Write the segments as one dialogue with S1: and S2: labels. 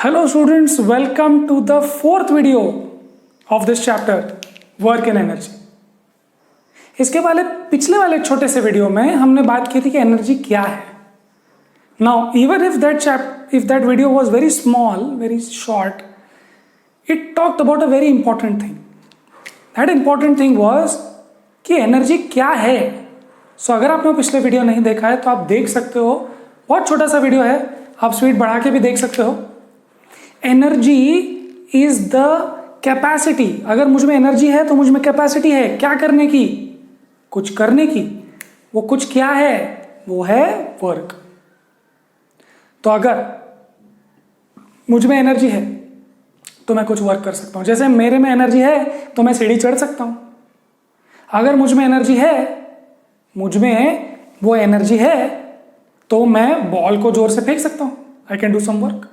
S1: Hello students, welcome to the fourth video of this chapter, work and energy. इसके पिछले वाले छोटे से वीडियो में हमने बात की थी कि एनर्जी क्या है. Now, even if that video was very small, very short, it talked about a very important thing. That important thing was कि एनर्जी क्या है. सो अगर आपने पिछले वीडियो नहीं देखा है तो आप देख सकते हो. बहुत छोटा सा वीडियो है, आप स्पीड बढ़ा के भी देख सकते हो. Energy is the capacity. अगर मुझ में एनर्जी है तो मुझ में कैपेसिटी है क्या करने की, कुछ करने की. वो कुछ क्या है, वो है वर्क. तो अगर मुझ में एनर्जी है तो मैं कुछ वर्क कर सकता हूं. जैसे मेरे में एनर्जी है तो मैं सीढ़ी चढ़ सकता हूं. अगर मुझ में एनर्जी है, मुझ में वो एनर्जी है तो मैं बॉल को जोर से फेंक सकता हूं. I can do some work.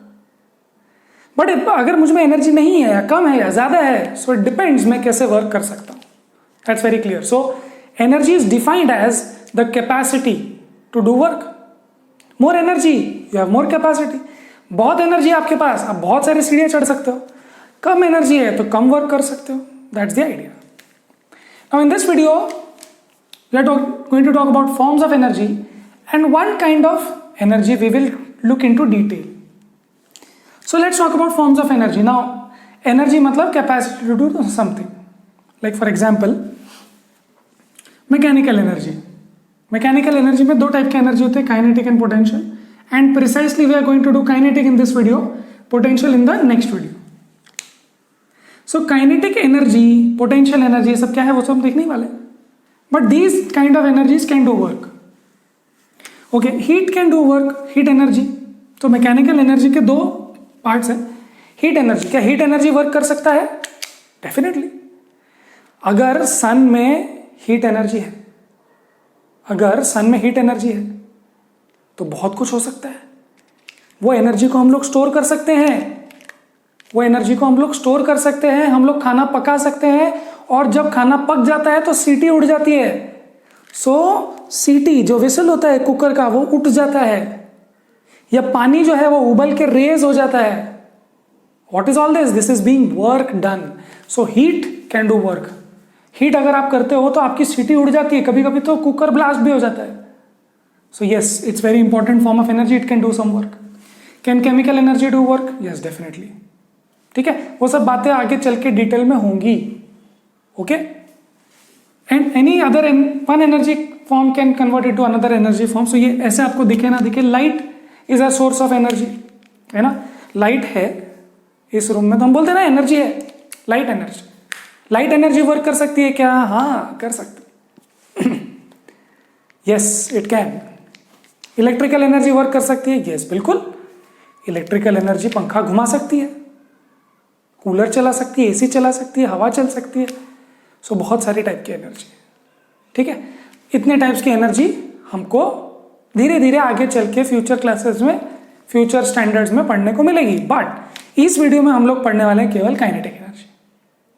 S1: But अगर मुझ में एनर्जी नहीं है या कम है या ज्यादा है, सो इट डिपेंड्स मैं कैसे वर्क कर सकता हूं. That's very clear. So energy is defined as the capacity to do work. More energy you have more capacity. बहुत एनर्जी आपके पास, आप बहुत सारी सीढ़ियां चढ़ सकते हो. कम एनर्जी है तो कम वर्क कर सकते हो. That's the idea. Now in this video we are going to talk about forms of energy and one kind of energy we will look into detail. So let's talk about forms of energy. Now energy मतलब capacity to do something. Like for example mechanical energy. Mechanical energy में दो type की energy होते हैं, kinetic and potential. And precisely we are going to do kinetic in this video, potential in the next video. So kinetic energy, potential energy ये सब क्या है वो सब देखने वाले. But these kind of energies can do work. Okay, heat can do work. Heat energy, तो mechanical energy के दो पार्ट्स हैं. हीट एनर्जी, क्या हीट एनर्जी वर्क कर सकता है? डेफिनेटली. अगर सन में हीट एनर्जी है, अगर सन में हीट एनर्जी है तो बहुत कुछ हो सकता है. वो एनर्जी को हम लोग स्टोर कर सकते हैं. वो एनर्जी को हम लोग स्टोर कर सकते हैं. हम लोग खाना पका सकते हैं और जब खाना पक जाता है तो सीटी उड़ जाती है. सो सीटी जो विसल होता है कुकर का वो उठ जाता है, या पानी जो है वो उबल के रेज हो जाता है. What is all this? This is being work done. So heat can do work. Heat अगर आप करते हो तो आपकी सीटी उड़ जाती है, कभी कभी तो कुकर ब्लास्ट भी हो जाता है. So yes, it's very important form of energy. It can do some work. Can chemical energy do work? Yes, definitely. ठीक है, वो सब बातें आगे चल के डिटेल में होंगी. Okay, and any other one energy form can convert it to another energy form. So ये ऐसे आपको दिखे ना दिखे, light is a source of energy, है ना. लाइट है इस रूम में तो हम बोलते हैं ना एनर्जी है. Light energy, light energy work कर सकती है क्या? हाँ, कर सकती है. Yes, it can. Electrical energy work कर सकती है? यस, बिल्कुल. इलेक्ट्रिकल एनर्जी पंखा घुमा सकती है, कूलर चला सकती है, एसी चला सकती है, हवा चल सकती है. सो बहुत सारी टाइप की एनर्जी. ठीक है, इतने टाइप्स की एनर्जी हमको धीरे धीरे आगे चल के फ्यूचर क्लासेस में, फ्यूचर स्टैंडर्ड्स में पढ़ने को मिलेगी. बट इस वीडियो में हम लोग पढ़ने वाले हैं केवल काइनेटिक एनर्जी.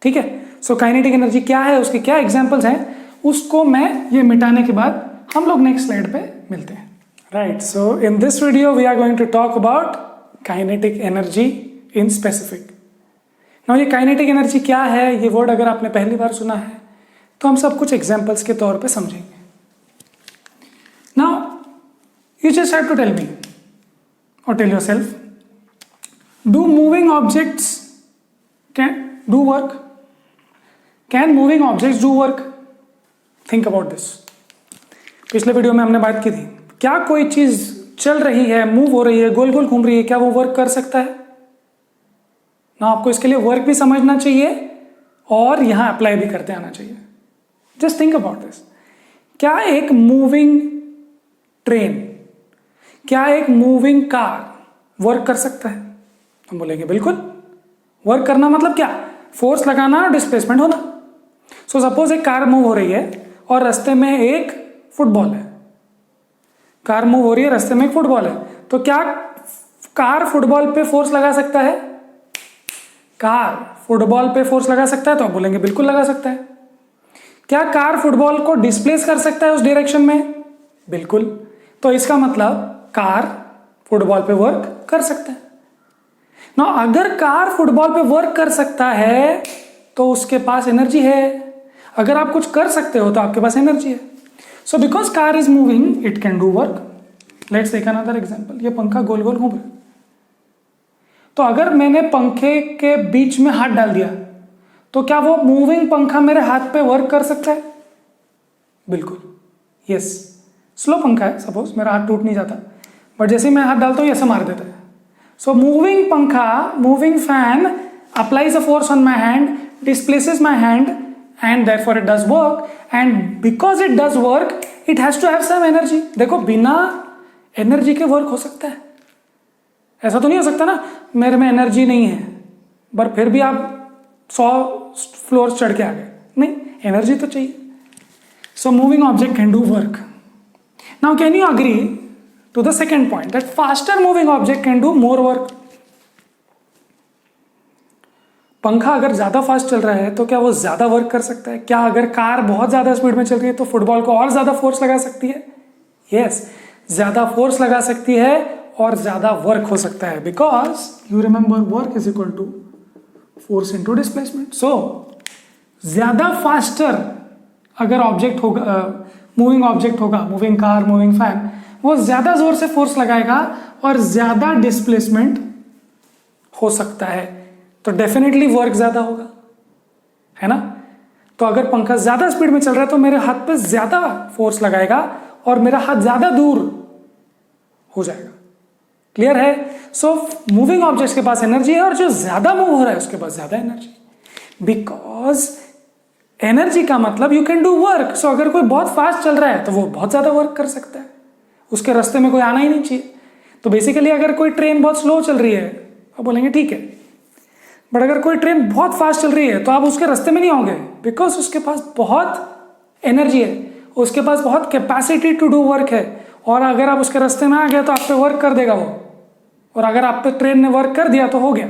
S1: ठीक है, सो काइनेटिक एनर्जी क्या है, उसके क्या एग्जांपल्स हैं, उसको मैं ये मिटाने के बाद हम लोग नेक्स्ट स्लाइड पे मिलते हैं. Right, so in this video we are going to talk about kinetic energy in specific. ना ये काइनेटिक एनर्जी क्या है, ये वर्ड अगर आपने पहली बार सुना है तो हम सब कुछ एग्जांपल्स के तौर पे समझेंगे. Now you just have to tell me और tell yourself, do moving objects can do work? Can moving objects do work? Think about this. पिछले वीडियो में हमने बात की थी, क्या कोई चीज चल रही है, मूव हो रही है, गोल गोल घूम रही है, क्या वो वर्क कर सकता है ना? आपको इसके लिए वर्क भी समझना चाहिए और यहां अप्लाई भी करते आना चाहिए. Just think about this. क्या एक मूविंग ट्रेन, क्या एक मूविंग कार वर्क कर सकता है? हम बोलेंगे बिल्कुल. वर्क करना मतलब क्या? फोर्स लगाना और डिस्प्लेसमेंट होना. सो सपोज एक कार मूव हो रही है और रास्ते में एक फुटबॉल है. कार मूव हो रही है, रास्ते में एक फुटबॉल है, तो क्या कार फुटबॉल पे फोर्स लगा सकता है? कार फुटबॉल पे फोर्स लगा सकता है? तो आप बोलेंगे बिल्कुल लगा सकता है. क्या कार फुटबॉल को डिस्प्लेस कर सकता है उस डायरेक्शन में? बिल्कुल. तो इसका मतलब कार फुटबॉल पे वर्क कर सकता है. ना अगर कार फुटबॉल पे वर्क कर सकता है तो उसके पास एनर्जी है, अगर आप कुछ कर सकते हो तो आपके पास एनर्जी है. So because car is moving it can do work. Let's take another example. ये पंखा गोल गोल घूम रहा है, तो अगर मैंने पंखे के बीच में हाथ डाल दिया तो क्या वो मूविंग पंखा मेरे हाथ पे वर्क कर सकता है? बिल्कुल यस. स्लो पंखा है, सपोज मेरा हाथ टूट नहीं जाता, बट जैसे मैं हाथ डालता हूँ ऐसे मार देता है. सो मूविंग पंखा, moving fan applies a force on my hand, displaces my hand, and therefore it does work. And because it does work, it has to have some energy. देखो बिना एनर्जी के वर्क हो सकता है? ऐसा तो नहीं हो सकता ना मेरे में एनर्जी नहीं है पर फिर भी आप 100 फ्लोर्स चढ़ के आ गए. नहीं, एनर्जी तो चाहिए. So moving object can do work. Now can you agree to the second point that faster moving object can do more work? पंखा अगर ज्यादा फास्ट चल रहा है तो क्या वो ज्यादा वर्क कर सकता है? क्या अगर कार बहुत ज्यादा स्पीड में चल रही है तो फुटबॉल को और ज्यादा फोर्स लगा सकती है? यस, ज्यादा फोर्स लगा सकती है और ज्यादा वर्क हो सकता है. Because you remember work is equal to force into displacement. So ज्यादा फास्टर अगर ऑब्जेक्ट होगा, मूविंग ऑब्जेक्ट होगा, मूविंग कार, मूविंग फैन, वो ज्यादा जोर से फोर्स लगाएगा और ज्यादा डिस्प्लेसमेंट हो सकता है. तो डेफिनेटली वर्क ज्यादा होगा, है ना. तो अगर पंखा ज्यादा स्पीड में चल रहा है तो मेरे हाथ पे ज्यादा फोर्स लगाएगा और मेरा हाथ ज्यादा दूर हो जाएगा. क्लियर है? सो मूविंग ऑब्जेक्ट्स के पास एनर्जी है और जो ज्यादा मूव हो रहा है उसके पास ज्यादा एनर्जी. बिकॉज एनर्जी का मतलब यू कैन डू वर्क. सो अगर कोई बहुत फास्ट चल रहा है तो वो बहुत ज्यादा वर्क कर सकता है, उसके रास्ते में कोई आना ही नहीं चाहिए. तो बेसिकली अगर कोई ट्रेन बहुत स्लो चल रही है आप बोलेंगे ठीक है, बट अगर कोई ट्रेन बहुत फास्ट चल रही है तो आप उसके रास्ते में नहीं आओगे बिकॉज उसके पास बहुत एनर्जी है, उसके पास बहुत कैपेसिटी टू डू वर्क है. और अगर आप उसके रास्ते में आ गए तो आप पे वर्क कर देगा वो, और अगर आप पे ट्रेन ने वर्क कर दिया तो हो गया.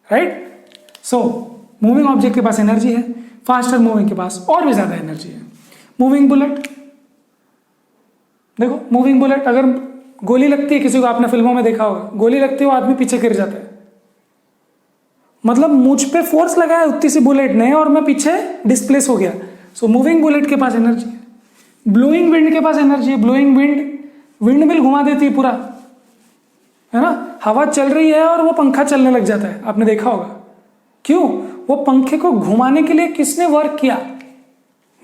S1: राइट? सो मूविंग ऑब्जेक्ट के पास एनर्जी है, फास्टर मूविंग के पास और भी ज्यादा एनर्जी है. मूविंग बुलेट, देखो मूविंग बुलेट, अगर गोली लगती है किसी को, आपने फिल्मों में देखा होगा, गोली लगती है वो आदमी पीछे गिर जाता है. मतलब मुझ पे फोर्स लगाया उतनी सी बुलेट ने और मैं पीछे डिस्प्लेस हो गया. सो मूविंग बुलेट के पास एनर्जी है. ब्लोइंग विंड के पास एनर्जी है. ब्लोइंग विंड, विंड मिल घुमा देती है पूरा, है ना. हवा चल रही है और वो पंखा चलने लग जाता है, आपने देखा होगा. क्यों? वो पंखे को घुमाने के लिए किसने वर्क किया?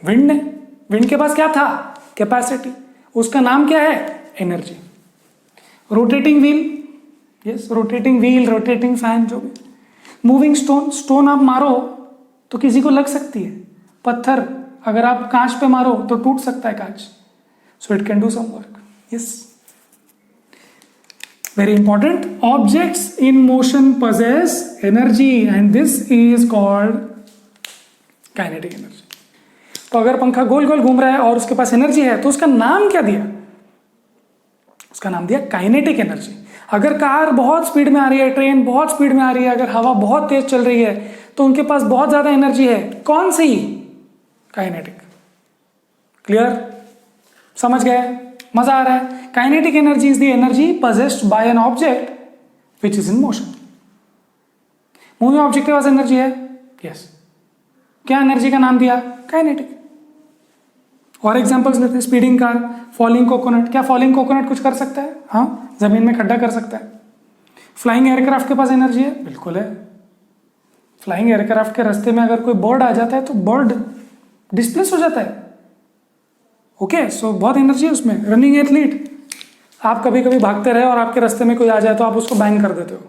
S1: विंड ने. विंड के पास क्या था? कैपेसिटी. उसका नाम क्या है? Energy. Rotating wheel, yes, rotating wheel, rotating fan, जो भी. मूविंग स्टोन, स्टोन आप मारो तो किसी को लग सकती है. पत्थर अगर आप कांच पे मारो तो टूट सकता है कांच. So it can do some work. Yes, very important. Objects in motion possess energy and this is called kinetic energy. तो अगर पंखा गोल गोल घूम रहा है और उसके पास एनर्जी है तो उसका नाम क्या दिया? उसका नाम दिया काइनेटिक एनर्जी. अगर कार बहुत स्पीड में आ रही है, ट्रेन बहुत स्पीड में आ रही है, अगर हवा बहुत तेज चल रही है तो उनके पास बहुत ज्यादा एनर्जी है. कौन सी? काइनेटिक. क्लियर? समझ गए? मजा आ रहा है? Kinetic energy is the energy possessed by an object which is in motion. Moving object के पास एनर्जी है. यस. क्या एनर्जी का नाम दिया? काइनेटिक. और एग्जांपल्स लेते हैं. Speeding car, falling coconut. क्या फॉलिंग कोकोनट कुछ कर सकता है? हाँ, जमीन में खड्डा कर सकता है. फ्लाइंग एयरक्राफ्ट के पास एनर्जी है. बिल्कुल है. फ्लाइंग एयरक्राफ्ट के रास्ते में अगर कोई बर्ड आ जाता है तो बर्ड डिस्प्लेस हो जाता है. ओके, सो बहुत एनर्जी है उसमें. रनिंग एथलीट, आप कभी कभी भागते रहे और आपके रास्ते में कोई आ जाए तो आप उसको बैंग कर देते हो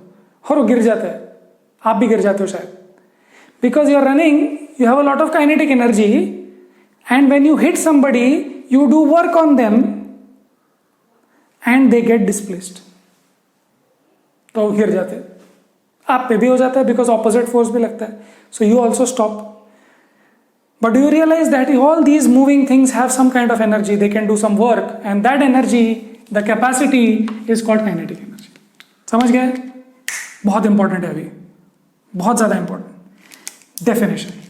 S1: और वो गिर जाता है. आप भी गिर जाते हो शायद. Because you are running, you have a lot of kinetic energy, and when you hit somebody you do work on them and they get displaced. तो गिर जाते हैं. आप पे भी हो जाता है बिकॉज ऑपोजिट फोर्स भी लगता है. So you also stop. But do you realise that all these moving things have some kind of energy, they can do some work and that energy, the capacity is called kinetic energy. समझ गए? बहुत important है अभी, बहुत ज्यादा important. Definition.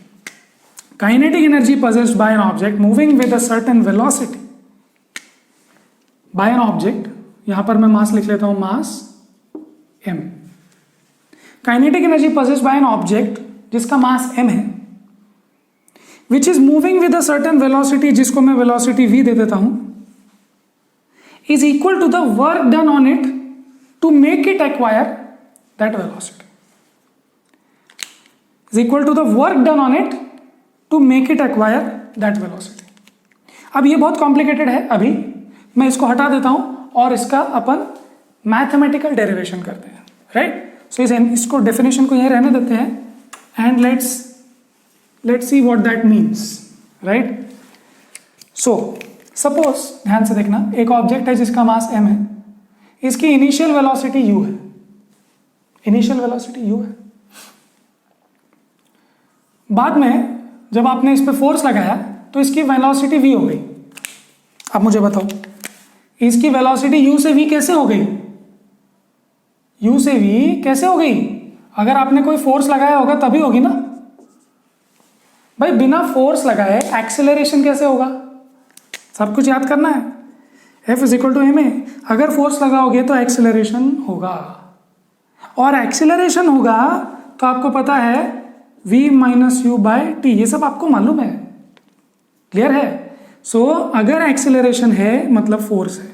S1: Kinetic energy possessed by an object moving with a certain velocity. By an object, यहां पर मैं मास लिख लेता हूं, mass m. Kinetic energy possessed by an object जिसका मास m है, which is moving with a certain velocity, जिसको मैं वेलोसिटी v दे देता हूं, is equal to the work done on it to make it acquire that velocity, is equal to the work done on it to make it acquire that velocity. अब ये बहुत complicated है, अभी मैं इसको हटा देता हूं और इसका अपन मैथमेटिकल डेरिवेशन करते हैं, राइट। सो इसको डेफिनेशन को यहीं रहने देते हैं and let's see what that means, right. So suppose ध्यान से देखना, एक ऑब्जेक्ट है जिसका मास m है, इसकी इनिशियल वेलोसिटी u है, इनिशियल वेलोसिटी u है। बाद में जब आपने इस पे फोर्स लगाया तो इसकी वेलोसिटी v हो गई। अब मुझे बताओ इसकी वेलोसिटी u से v कैसे हो गई, u से v कैसे हो गई? अगर आपने कोई फोर्स लगाया होगा तभी होगी ना भाई, बिना फोर्स लगाए एक्सेलरेशन कैसे होगा? सब कुछ याद करना है। F is equal to M A, अगर फोर्स लगाओगे तो एक्सेलरेशन होगा, और एक्सेलरेशन होगा तो आपको पता है v minus u by t, ये सब आपको मालूम है, क्लियर है। सो अगर एक्सेलरेशन है मतलब फोर्स है,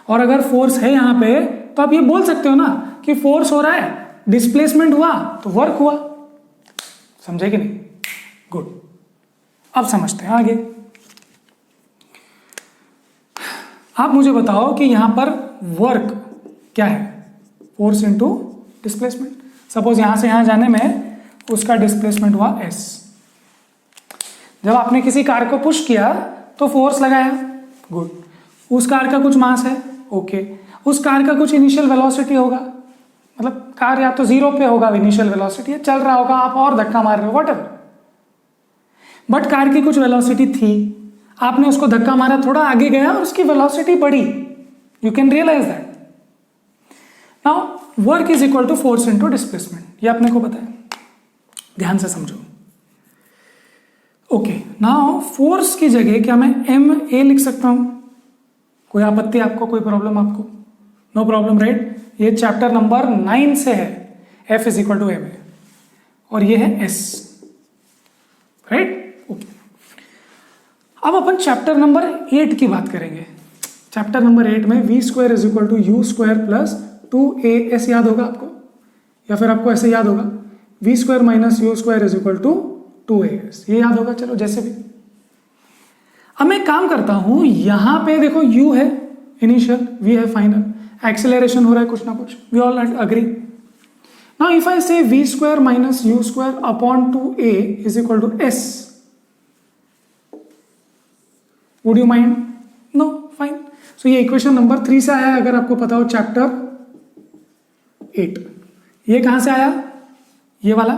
S1: और अगर फोर्स है यहां पे तो आप ये बोल सकते हो ना कि फोर्स हो रहा है, डिस्प्लेसमेंट हुआ तो वर्क हुआ। समझे कि नहीं? गुड। अब समझते हैं आगे। आप मुझे बताओ कि यहां पर वर्क क्या है, फोर्स इनटू डिस्प्लेसमेंट। सपोज यहां से यहां जाने में उसका डिस्प्लेसमेंट हुआ s। जब आपने किसी कार को पुश किया तो फोर्स लगाया, गुड। उस कार का कुछ मास है, ओके। उस कार का कुछ इनिशियल वेलोसिटी होगा, मतलब कार या तो 0 पे होगा इनिशियल वेलोसिटी, चल रहा होगा, आप और धक्का मार रहे हो, व्हाटएवर। बट कार की कुछ वेलोसिटी थी, आपने उसको धक्का मारा, थोड़ा आगे गया और उसकी वेलोसिटी बढ़ी, you can realise that. Now work is equal to force into displacement, ये अपने को पता है, ध्यान से समझो। ओके, नाउ फोर्स की जगह क्या मैं एम ए लिख सकता हूं? कोई आपत्ति आपको, कोई प्रॉब्लम आपको? No problem, right. ये चैप्टर नंबर 9 से है, F is equal to M A, और ये है S, राइट। ओके, अब अपन चैप्टर नंबर 8 की बात करेंगे। चैप्टर नंबर 8 में v square is equal to u square plus 2as याद होगा आपको, या फिर आपको ऐसे याद होगा v square minus you square is equal to 2as, ये याद होगा। चलो जैसे भी, अब मैं काम करता हूं, यहां पे देखो u है इनिशियल, v है फाइनल, एक्सेलरेशन हो रहा है कुछ ना कुछ, we all agree. Now if I say v square minus you square upon 2a is equal to s, would you mind? No, fine. So ये इक्वेशन नंबर 3 से आया है, अगर आपको पता हो, चैप्टर 8। ये कहां से आया? ये वाला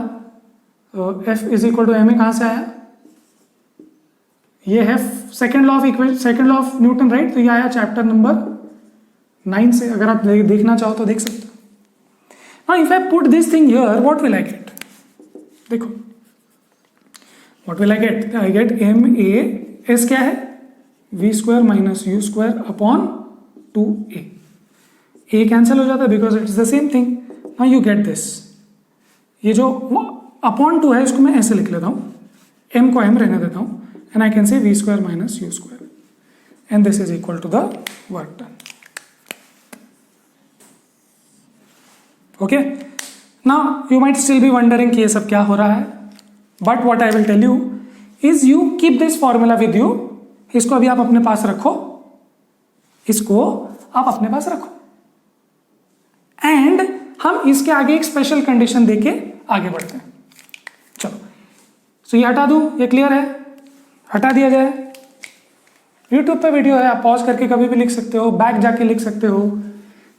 S1: F is equal to M A कहां से आया? ये है second law of equation, second law of Newton, right. तो ये आया चैप्टर नंबर 9 से, अगर आप देखना चाहो तो देख सकते हो। Now if I put this thing here, what will I get? देखो what will I get? I get M A, S क्या है? v square minus you square upon 2a। a cancel हो जाता है because it is the same thing. Now you get this, ये जो upon 2 है इसको मैं ऐसे लिख लेता हूं, m को m रहने देता हूं, and I can say v square minus you square, and this is equal to the work done. Okay, now you might still be wondering कि ये सब क्या हो रहा है, but what I will tell you is you keep this formula with you. इसको अभी आप अपने पास रखो, इसको आप अपने पास रखो, एंड हम इसके आगे एक स्पेशल कंडीशन देके आगे बढ़ते हैं। चलो, सो ये हटा दूं, ये क्लियर है, हटा दिया जाए। यूट्यूब पे वीडियो है, आप पॉज करके कभी भी लिख सकते हो, बैक जाके लिख सकते हो,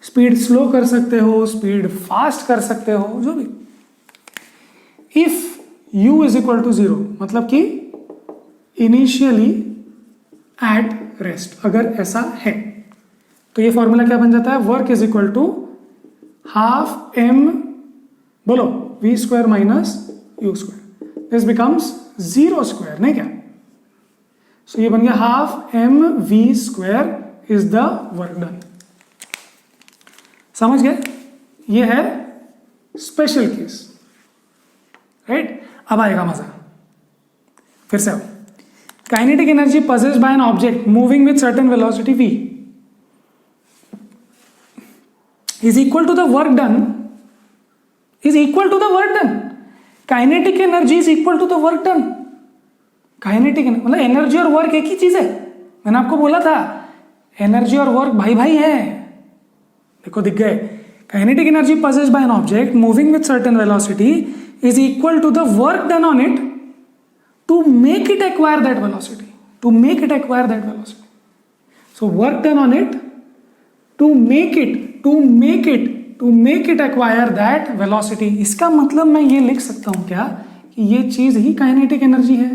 S1: स्पीड स्लो कर सकते हो, स्पीड फास्ट कर सकते हो, जो भी। If u is equal to 0, मतलब कि इनिशियली एट रेस्ट, अगर ऐसा है तो ये फॉर्मूला क्या बन जाता है? Work is equal to half m, बोलो, v square minus you square, this becomes 0 square, नहीं क्या? सो ये बन गया half m v square is the work done. समझ गए? ये है स्पेशल केस, राइट? अब आएगा मजा, फिर से आओ। Kinetic energy possessed by an object moving with certain velocity v is equal to the work done, is equal to the work done. Kinetic energy is equal to the work done. Kinetic मतलब energy और work एक ही चीज है, मैंने आपको बोला था एनर्जी और वर्क भाई भाई है। देखो दिख गए, kinetic energy possessed by an object moving with certain velocity is equal to the work done on it to make it acquire that velocity, to make it acquire that velocity. So work done on it to make it acquire that velocity. इसका मतलब मैं ये लिख सकता हूं क्या कि ये चीज ही काइनेटिक एनर्जी है?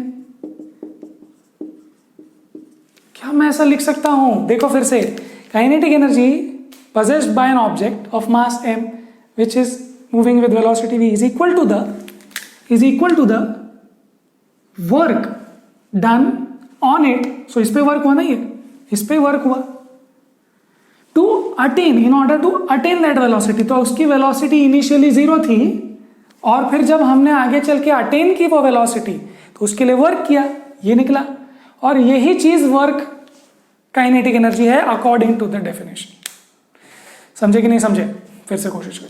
S1: क्या मैं ऐसा लिख सकता हूं? देखो फिर से, kinetic energy possessed by an object of mass m which is moving with velocity v is equal to the work done on it. So इस पे वर्क हुआ ना, ये इस पे वर्क हुआ to attain, in order to attain that velocity. तो उसकी वेलोसिटी इनिशियली 0 थी और फिर जब हमने आगे चल के अटेन की वो वेलोसिटी तो उसके लिए वर्क किया, ये निकला। और यही चीज वर्क काइनेटिक एनर्जी है अकॉर्डिंग टू द डेफिनेशन। समझे कि नहीं समझे? फिर से कोशिश करो।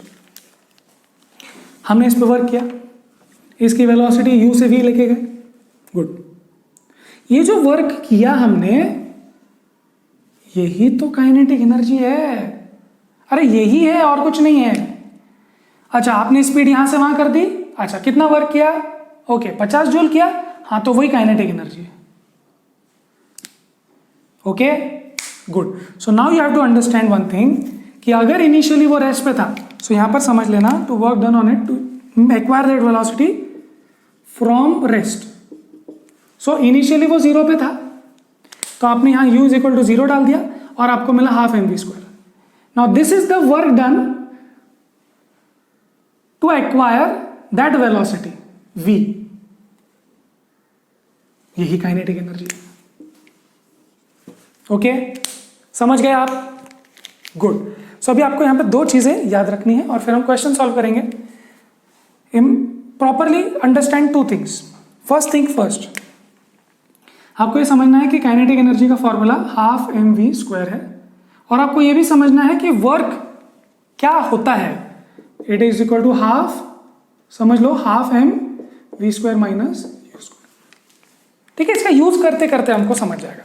S1: हमने इस पे वर्क किया, इसकी वेलोसिटी u से v लेके गए, गुड। ये जो वर्क किया हमने, यही तो काइनेटिक एनर्जी है। अरे यही है और कुछ नहीं है। अच्छा, आपने स्पीड यहां से वहां कर दी, अच्छा कितना वर्क किया? ओके 50 जूल किया, हाँ तो वही काइनेटिक एनर्जी है। Okay good. So now you have to understand one thing कि अगर इनिशियली वो रेस्ट पे था, सो यहां पर समझ लेना to work done on it to acquire that velocity from rest. So initially वो 0 पे था तो आपने यहां u इज इक्वल टू 0 डाल दिया और आपको मिला half mv square. Now this is the work done to acquire that velocity v, यही काइनेटिक एनर्जी है। ओके समझ गए आप? गुड। सो अभी आपको यहां पे 2 चीजें याद रखनी है और फिर हम क्वेश्चन सॉल्व करेंगे। Properly understand 2 things. First thing first, आपको ये समझना है कि काइनेटिक एनर्जी का फॉर्मूला हाफ mv स्क्वायर है और आपको ये भी समझना है कि वर्क क्या होता है। It is equal to half, समझ लो, half mv square minus u square. ठीक है, इसका यूज करते करते हमको समझ जाएगा।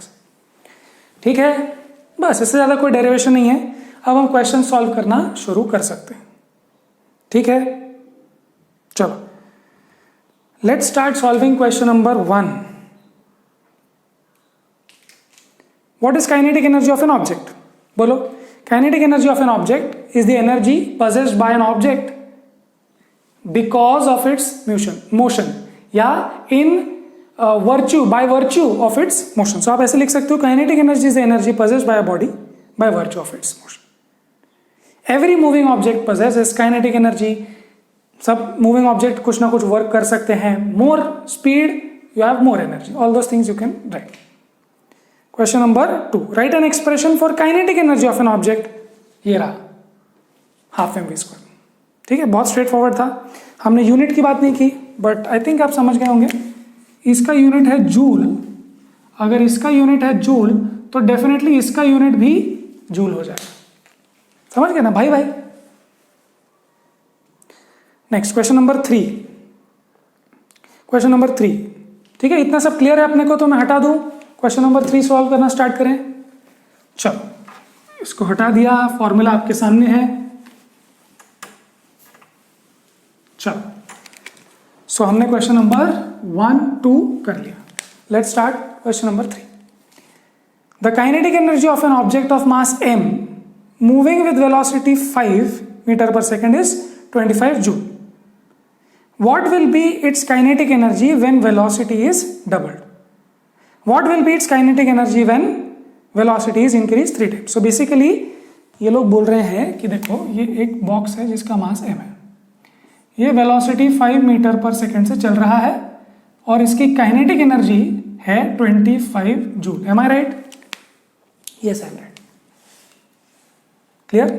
S1: ठीक है, बस इससे ज्यादा कोई डेरिवेशन नहीं है। अब हम क्वेश्चन सॉल्व करना शुरू कर सकते हैं। ठीक है, चलो let's start solving question number 1। What is kinetic energy of an object? बोलो, kinetic energy of an object is the energy possessed by an object because of its motion या by virtue of its motion. So आप ऐसे लिख सकते हो, kinetic energy is the energy possessed by a body by virtue of its motion. Every moving object possesses kinetic energy. सब moving object कुछ ना कुछ work कर सकते हैं। More speed, you have more energy. All those things you can write. Question number 2, right an expression for kinetic energy of an object. ये रहा half mv square. ठीक है, बहुत स्ट्रेट फॉरवर्ड था। हमने यूनिट की बात नहीं की, बट आई थिंक आप समझ गए होंगे। इसका यूनिट है जूल, अगर इसका यूनिट है जूल तो डेफिनेटली इसका यूनिट भी जूल हो जाएगा। समझ गए ना भाई भाई? Next question number 3। Question number 3, ठीक है, इतना सब क्लियर है अपने को तो मैं हटा दूं। क्वेश्चन नंबर 3 सॉल्व करना स्टार्ट करें। चलो, इसको हटा दिया, फॉर्मूला आपके सामने है। चलो, सो हमने क्वेश्चन नंबर 1, 2 कर लिया। Let's start question number 3। The kinetic energy of an object of mass m moving with velocity 5 metre per second is 25 joule. What will be its kinetic energy when velocity is doubled? What will be its kinetic energy when velocity is increased 3 times? So basically ये लोग बोल रहे हैं कि देखो, ये एक box है जिसका मास m है, ये वेलोसिटी 5 मीटर पर सेकेंड से चल रहा है और इसकी काइनेटिक एनर्जी है 25 joule. Am I right? Yes I am right. Clear?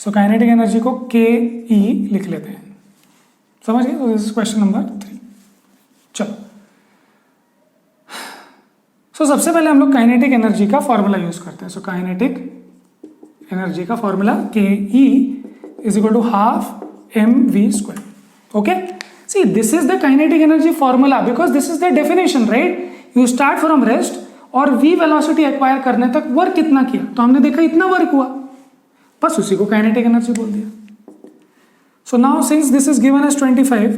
S1: So kinetic energy को के ई लिख लेते हैं, समझ गए? तो दिस इज क्वेश्चन नंबर 3। चलो, सो सबसे पहले हम लोग काइनेटिक एनर्जी का फॉर्मूला यूज करते हैं। सो काइनेटिक एनर्जी का formula K E is equal to half M V square. Okay, see this is the kinetic energy formula because this is the definition, right? You start from rest और v velocity acquire करने तक work कितना किया, तो हमने देखा इतना work हुआ, बस उसी को काइनेटिक एनर्जी बोल दिया। So now since this is given as 25,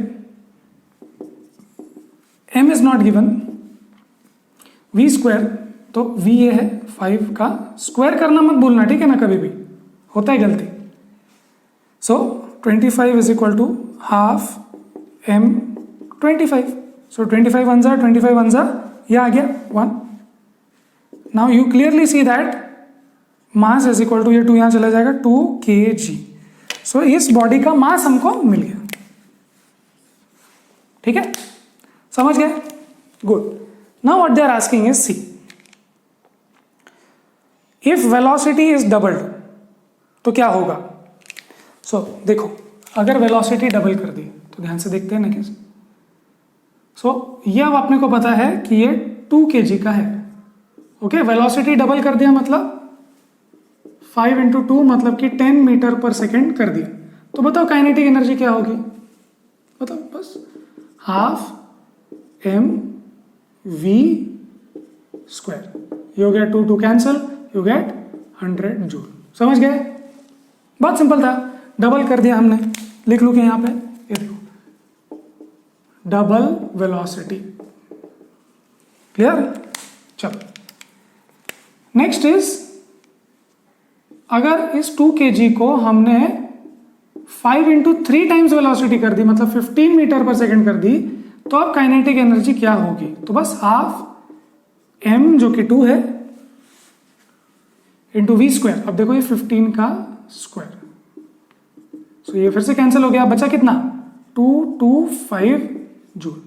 S1: m is not given, v square, तो v ये है 5 का स्क्वायर करना मत भूलना, ठीक है ना, कभी भी होता है गलती। So 25 is equal to half m 25। So 25 one जा 25 वन जा, ये आ गया 1। Now you clearly see that mass is equal to, ये 2 यहाँ चला जाएगा 2 kg। So इस बॉडी का मास हमको मिल गया, ठीक है, समझ गए? Good. Now what they are asking is see, if velocity is doubled तो क्या होगा? So देखो, अगर वेलोसिटी डबल कर दी तो ध्यान से देखते हैं ना कैसे। सो ये अब अपने को पता है कि ये 2 kg का है। ओके, वेलोसिटी डबल कर दिया मतलब 5 × 2 मतलब कि 10 मीटर पर सेकेंड कर दिया। तो बताओ काइनेटिक एनर्जी क्या होगी? बताओ, बस half M V square. You get 2 2 cancel, you get 100 joule. समझ गए? बहुत सिंपल था, डबल कर दिया हमने। लिख लूँ कि यहाँ पे, ये देखो, डबल वेलोसिटी। क्लियर? चलो, नेक्स्ट इज, अगर इस 2 kg को हमने 5 × 3 टाइम्स वेलोसिटी कर दी, मतलब 15 मीटर पर सेकेंड कर दी, तो अब काइनेटिक एनर्जी क्या होगी? तो बस हाफ m जो कि 2 है इंटू वी स्क्वायर। अब देखो ये 15 का स्क्वायर, सो ये फिर से कैंसिल हो गया, बचा कितना? 225 जूल।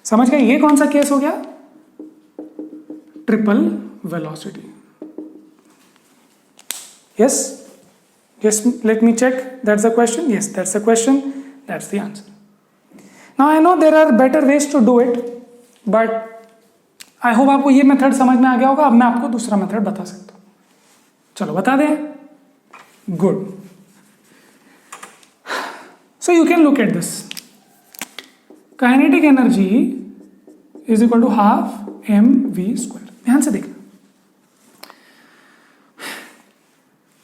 S1: समझ गए? ये कौन सा केस हो गया? Triple velocity. Yes? Yes, let me check. That's the question? Yes, that's the question. That's the answer. Now I know there are better ways to do it, but I hope आपको ये method समझ में आ गया होगा। अब मैं आपको दूसरा मेथड बता सकता हूँ। चलो बता दें। Good. So you can look at this. Kinetic energy is equal to half mv square. ध्यान से देखना।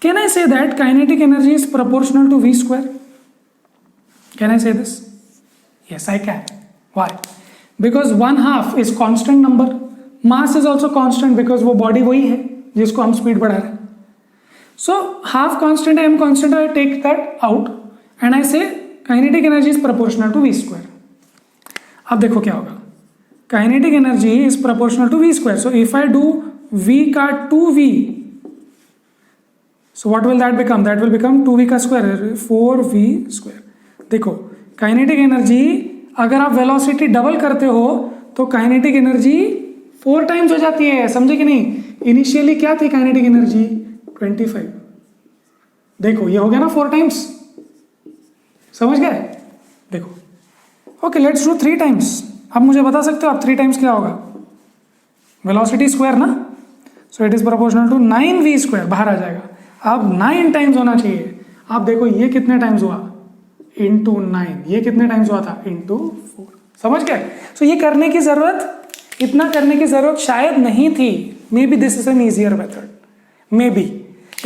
S1: Can I say that kinetic energy is proportional to v square? Can I say this? Yes, I can. Why? Because 1/2 is constant number. Mass is also constant because वो body वही है जिसको हम speed बढ़ा रहे हैं. So half constant m constant, I take that out and I say kinetic energy is proportional to v square. अब देखो क्या होगा. Kinetic energy is proportional to v square. So if I do v का 2v, so what will that become? That will become 2v का square, 4v square. देखो kinetic energy अगर आप velocity double करते हो तो काइनेटिक एनर्जी 4 टाइम्स हो जाती है, समझे कि नहीं? इनिशियली क्या थी काइनेटिक एनर्जी? 25. देखो ये हो गया ना 4 टाइम्स, समझ गए? देखो ओके, लेट्स डू 3 टाइम्स. अब मुझे बता सकते हो आप 3 टाइम्स क्या होगा? वेलोसिटी स्क्वायर ना, so it is proportional to 9v square. बाहर आ जाएगा. अब 9 टाइम्स होना चाहिए. आप देखो ये कितने टाइम्स हुआ? इंटू 9. ये कितने टाइम्स हुआ था? इंटू 4. समझ गए? सो ये करने की जरूरत, इतना करने की जरूरत शायद नहीं थी. Maybe this is an easier method. Maybe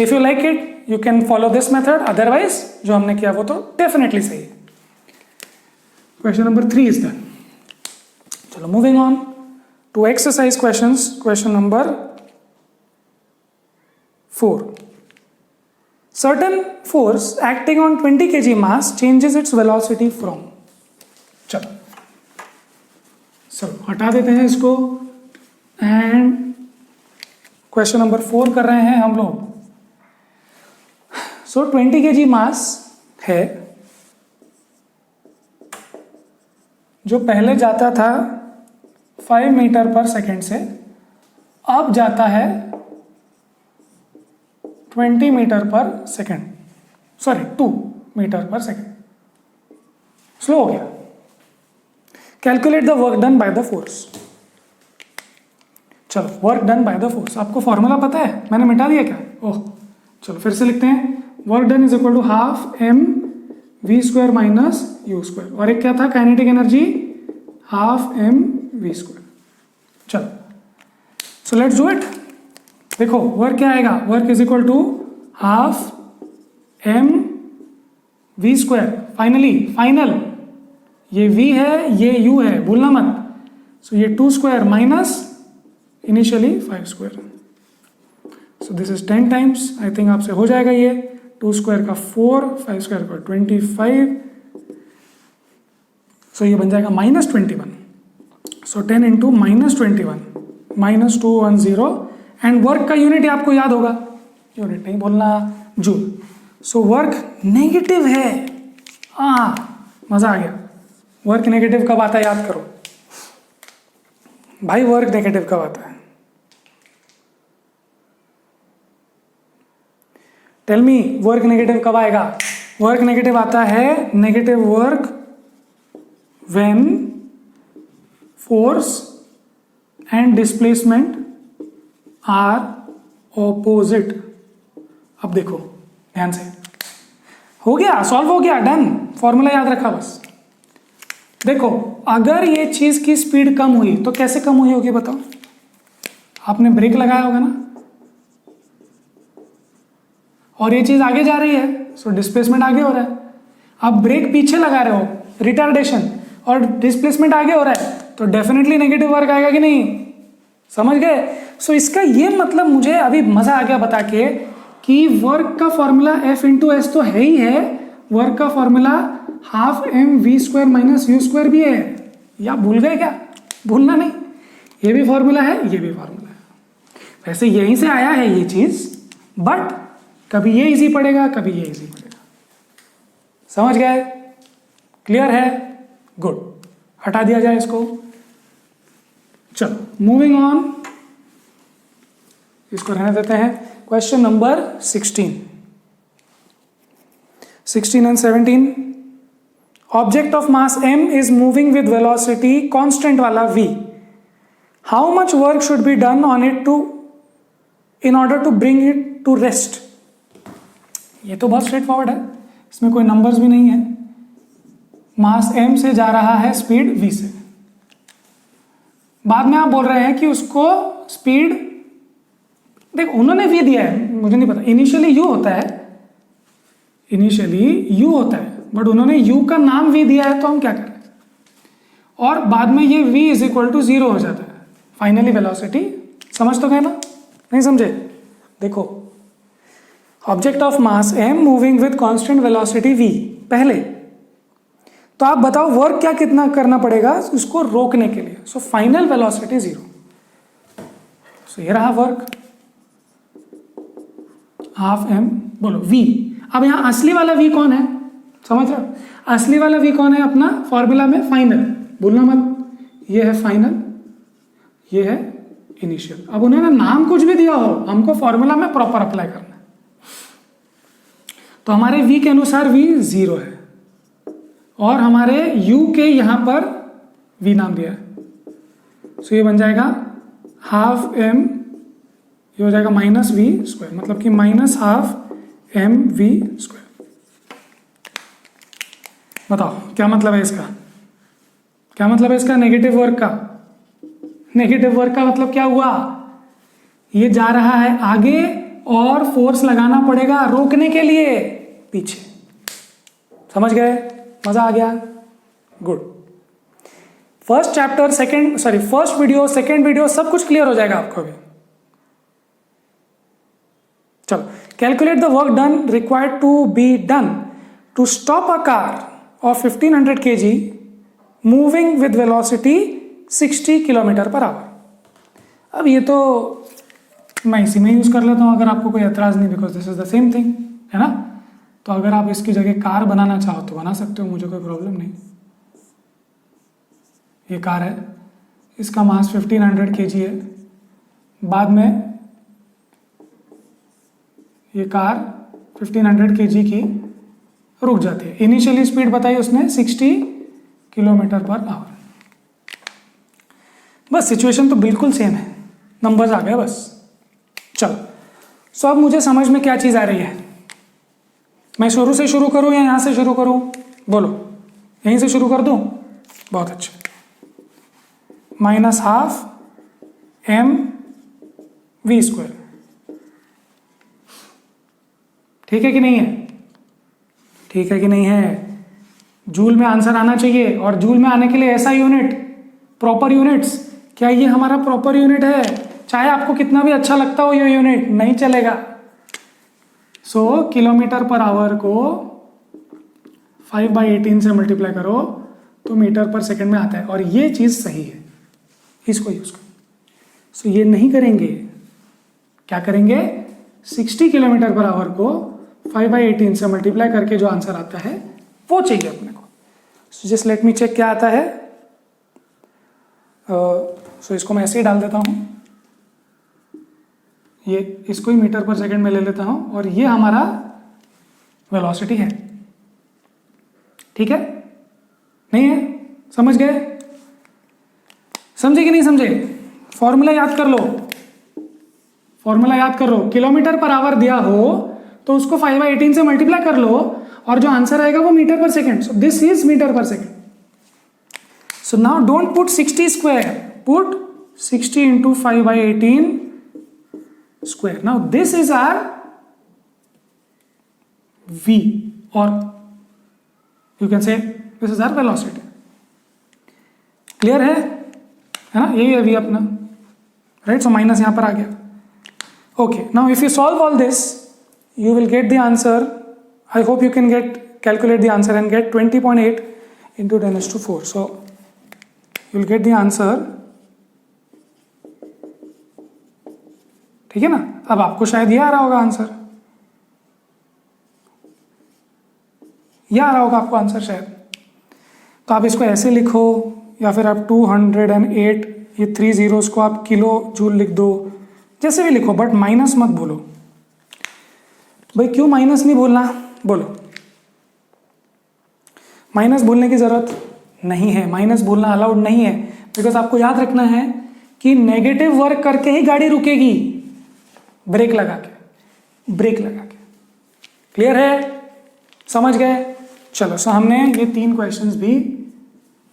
S1: if you like it you can follow this method, otherwise जो हमने किया वो तो डेफिनेटली सही है. Question number 3 is done. चलो moving on to exercise questions. Question number 4. Certain force acting on 20 kg mass changes its velocity from. चलो हटा देते हैं इसको एंड क्वेश्चन नंबर 4 कर रहे हैं हम लोग. सो 20 kg मास है जो पहले जाता था 5 मीटर पर सेकेंड से, अब जाता है 20 metre per second, sorry 2 metre per second. Slow हो गया। Calculate the work done by the force. चलो, work done by the force, आपको फॉर्मूला पता है, मैंने मिटा दिया क्या? ओह, चलो फिर से लिखते हैं। Work done is equal to half M V square minus you square, और एक क्या था kinetic energy, half M V square. चलो, सो लेट्स डू इट। देखो वर्क क्या आएगा, work is equal to half M V square, final ये v है, ये u है, भूलना मत। सो ये 2 square minus initially 5 square, so this is 10 times. I think आपसे हो जाएगा ये। 2 स्क्वायर का 4, 5 स्क्वायर का 25, सो ये बन जाएगा -21। सो 10 इंटू -21 -210, एंड वर्क का यूनिट आपको याद होगा, यूनिट नहीं बोलना, जूल। सो वर्क नेगेटिव है। मजा आ गया। वर्क नेगेटिव कब आता है याद करो भाई, वर्क नेगेटिव कब आता है? टेल मी, वर्क नेगेटिव कब आएगा? वर्क नेगेटिव आता है, negative work when force and displacement are opposite. अब देखो ध्यान से, हो गया, सॉल्व हो गया, डन। फॉर्मूला याद रखा बस। देखो अगर ये चीज की स्पीड कम हुई तो कैसे कम हुई होगी बताओ? आपने ब्रेक लगाया होगा ना, और ये चीज आगे जा रही है, सो डिस्प्लेसमेंट आगे हो रहा है। आप ब्रेक पीछे लगा रहे हो, रिटार्डेशन, और डिस्प्लेसमेंट आगे हो रहा है, तो डेफिनेटली नेगेटिव वर्क आएगा कि नहीं? समझ गए? सो इसका ये मतलब मुझे अभी मजा आ गया बता के कि वर्क का फॉर्मूला F इंटू एस तो है ही है, वर्क का formula half M V square minus you square भी है। या भूल गए क्या? भूलना नहीं, ये भी फॉर्मूला है, ये भी फॉर्मूला है। वैसे यहीं से आया है ये चीज, बट कभी ये इजी पड़ेगा, कभी ये इजी पड़ेगा। समझ गए? क्लियर है? गुड, हटा दिया जाए इसको। चलो मूविंग ऑन, इसको रहने देते हैं। Question number 16 and 17। Object of mass m is moving with velocity constant वाला v. How much work should be done on it in order to bring it to rest? ये तो बहुत स्ट्रेट फॉरवर्ड है, इसमें कोई नंबर्स भी नहीं है। मास m से जा रहा है स्पीड v से। बाद में आप बोल रहे हैं कि उसको स्पीड, देखो उन्होंने v दिया है, मुझे नहीं पता, इनिशियली u होता है, बट उन्होंने u का नाम v दिया है, तो हम क्या करें? और बाद में ये v इज इक्वल टू 0 हो जाता है, फाइनली वेलोसिटी। समझ तो गए ना? नहीं समझे? देखो object of mass m moving with constant velocity v पहले, तो आप बताओ वर्क क्या कितना करना पड़ेगा उसको रोकने के लिए? So final velocity 0। सो ये रहा वर्क, हाफ m, बोलो v। अब यहां असली वाला v कौन है? समझ रहे हो? असली वाला v कौन है अपना फॉर्मूला में? फाइनल, भूलना मत। ये है फाइनल, ये है इनिशियल। अब उन्होंने नाम कुछ भी दिया हो, हमको फॉर्मूला में प्रॉपर अप्लाई करना है। तो हमारे v के अनुसार v 0 है, और हमारे u के यहां पर v नाम दिया है। सो ये बन जाएगा हाफ m, ये हो जाएगा माइनस वी स्क्वायर, मतलब कि minus half M V square. बताओ क्या मतलब है इसका? क्या मतलब है इसका? नेगेटिव वर्क का। नेगेटिव वर्क का मतलब क्या हुआ? ये जा रहा है आगे और फोर्स लगाना पड़ेगा रोकने के लिए पीछे। समझ गए? मजा आ गया? Good. First video, second video सब कुछ क्लियर हो जाएगा आपको अभी। चलो, calculate the work done required to be done to stop a car of 1500 kg moving with velocity 60 kilometre per hour. अब ये तो मैं इसी में यूज कर लेता हूं अगर आपको कोई एतराज नहीं, because this is the same thing, है ना? तो अगर आप इसकी जगह कार बनाना चाहो तो बना सकते हो, मुझे कोई प्रॉब्लम नहीं। ये कार है, इसका मास 1500 kg है। बाद में ये कार 1500 kg की रुक जाती है। इनिशियली स्पीड बताई उसने 60 किलोमीटर पर आवर। बस सिचुएशन तो बिल्कुल सेम है, नंबर्स आ गए बस। चलो सो अब मुझे समझ में क्या चीज़ आ रही है, मैं शुरू से शुरू करूं या यहां से शुरू करूं? बोलो, यहीं से शुरू कर दूं? बहुत अच्छा। -12 mv², ठीक है कि नहीं है? ठीक है कि नहीं है? जूल में आंसर आना चाहिए, और जूल में आने के लिए ऐसा यूनिट, प्रॉपर यूनिट्स, क्या ये हमारा प्रॉपर यूनिट है? चाहे आपको कितना भी अच्छा लगता हो ये यूनिट, नहीं चलेगा। सो किलोमीटर पर आवर को 5/18 से मल्टीप्लाई करो तो मीटर पर सेकंड में आता है, और ये चीज़ सही है, इसको यूज करो। सो ये नहीं करेंगे, क्या करेंगे? 60 किलोमीटर पर आवर को 5/18 से मल्टीप्लाई करके जो आंसर आता है वो चाहिए अपने को। So just let me check क्या आता है। सो इसको मैं ऐसे ही डाल देता हूँ, ये इसको ही मीटर पर सेकंड में ले लेता हूँ, और ये हमारा वेलोसिटी है। ठीक है? नहीं है? समझ गए? समझे कि नहीं समझे? फॉर्मूला याद कर लो, फॉर्मूला याद कर लो। किलोमीटर पर आवर दिया हो तो उसको 5/18 से मल्टीप्लाई कर लो, और जो आंसर आएगा वो metre per second. So this is metre per second. So now don't put 60 square, put 60 into 5/18 square. Now this is our v, or you can say this is our velocity. Clear है ना? यही है v अपना, right? So minus यहां पर आ गया। Okay, now if you solve all this, you will get the answer. I hope you can calculate the answer and get 20.8 into 10⁴. So you will get the answer. ठीक है ना? अब आपको शायद ये आ रहा होगा आंसर, ये आ रहा होगा आपको आंसर शायद। तो आप इसको ऐसे लिखो, या फिर आप 208, ये 3 zeros को आप किलो जूल लिख दो, जैसे भी लिखो, बट माइनस मत बोलो। भाई क्यों माइनस नहीं बोलना? बोलो, माइनस बोलने की जरूरत नहीं है, माइनस बोलना अलाउड नहीं है, बिकॉज आपको याद रखना है कि नेगेटिव वर्क करके ही गाड़ी रुकेगी, ब्रेक लगा के, ब्रेक लगा के। क्लियर है? समझ गए? चलो, सो हमने ये 3 क्वेश्चंस भी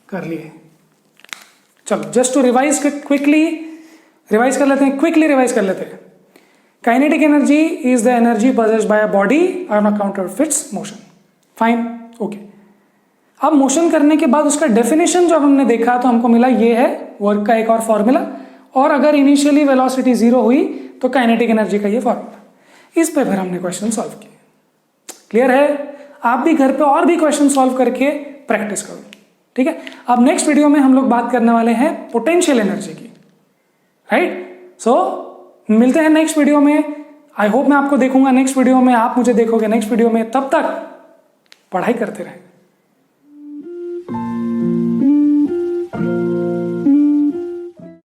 S1: कर लिए। चलो just to revise quickly revise कर लेते हैं, क्विकली रिवाइज कर लेते हैं। Kinetic energy is the energy possessed by a body on account of its motion. Fine, okay. अब मोशन करने के बाद उसका डेफिनेशन जो हमने देखा तो हमको मिला ये है वर्क का एक और फॉर्मूला, और अगर इनिशियली वेलोसिटी 0 हुई तो काइनेटिक एनर्जी का ये फॉर्मूला। इस पे फिर हमने क्वेश्चन सॉल्व किए। क्लियर है? आप भी घर पे और भी क्वेश्चन सॉल्व करके प्रैक्टिस करो। ठीक है? अब नेक्स्ट वीडियो में हम लोग बात करने वाले हैं पोटेंशियल एनर्जी की, राइट? सो मिलते हैं नेक्स्ट वीडियो में। आई होप मैं आपको देखूंगा नेक्स्ट वीडियो में, आप मुझे देखोगे नेक्स्ट वीडियो में। तब तक पढ़ाई करते रहें।